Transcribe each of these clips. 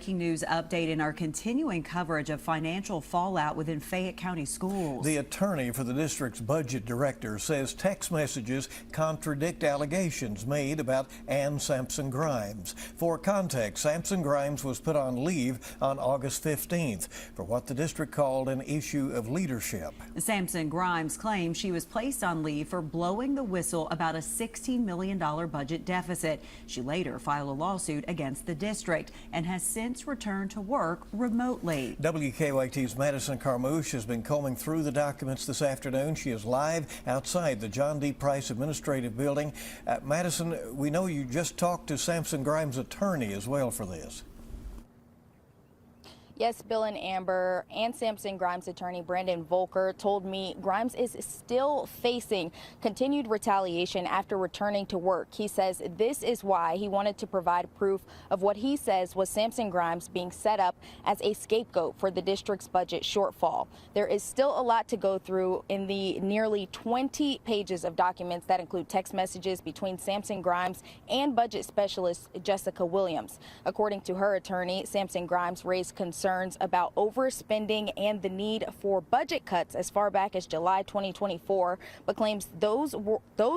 Breaking news update in our continuing coverage of financial fallout within Fayette County schools. The attorney for the district's budget director says text messages contradict allegations made about Ann Sampson Grimes. For context, Sampson Grimes was put on leave on August 15th for what the district called an issue of leadership. Sampson Grimes claims she was placed on leave for blowing the whistle about a $16 million budget deficit. She later filed a lawsuit against the district and has since returned to work remotely. WKYT's Madison Carmouche has been combing through the documents this afternoon. She is live outside the John D. Price Administrative Building. Madison, we know you just talked to Sampson Grimes' attorney as well for this. Yes, Bill and Amber, and Sampson Grimes' attorney Brandon Volker told me Grimes is still facing continued retaliation after returning to work. He says this is why he wanted to provide proof of what he says was Sampson Grimes being set up as a scapegoat for the district's budget shortfall. There is still a lot to go through in the nearly 20 pages of documents that include text messages between Sampson Grimes and budget specialist Jessica Williams. According to her attorney, Sampson Grimes raised concerns about overspending and the need for budget cuts as far back as July 2024, but claims those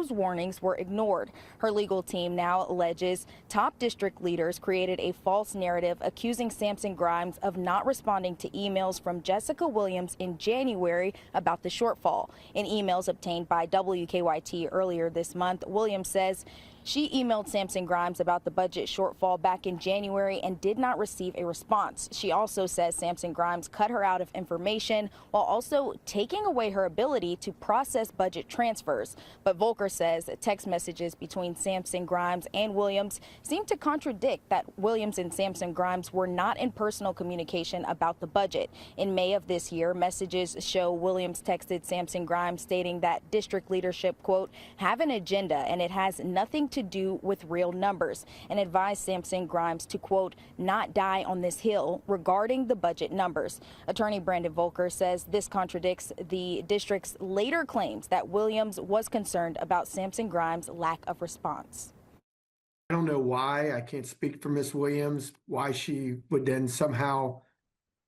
warnings were ignored. Her legal team now alleges top district leaders created a false narrative accusing Sampson Grimes of not responding to emails from Jessica Williams in January about the shortfall. In emails obtained by WKYT earlier this month, Williams says she emailed Sampson Grimes about the budget shortfall back in January and did not receive a response. She also says Sampson Grimes cut her out of information while also taking away her ability to process budget transfers. But Volker says text messages between Sampson Grimes and Williams seem to contradict that Williams and Sampson Grimes were not in personal communication about the budget. In May of this year, messages show Williams texted Sampson Grimes stating that district leadership, quote, have an agenda and it has nothing to do with real numbers, and advised Sampson Grimes to, quote, not die on this hill regarding the budget numbers. Attorney Brandon Volker says this contradicts the district's later claims that Williams was concerned about Sampson Grimes' lack of response. I don't know why, I can't speak for Miss Williams, why she would then somehow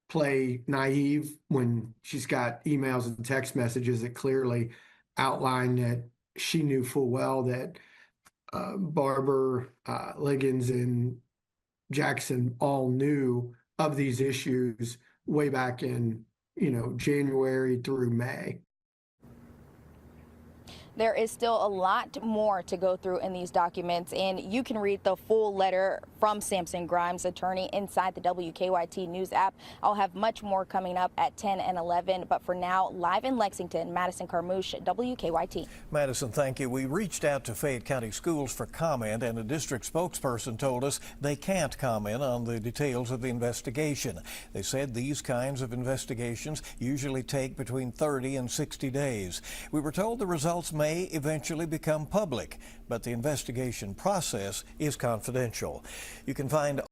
play naive when she's got emails and text messages that clearly outline that she knew full well that Barber, Liggins, and Jackson all knew of these issues way back in, January through May. There is still a lot more to go through in these documents, and you can read the full letter from Sampson Grimes' attorney inside the WKYT News app. I'll have much more coming up at 10 and 11, but for now, live in Lexington, Madison Carmouche, WKYT. Madison, thank you. We reached out to Fayette County Schools for comment, and a district spokesperson told us they can't comment on the details of the investigation. They said these kinds of investigations usually take between 30 and 60 days. We were told the results may eventually become public, but the investigation process is confidential. You can find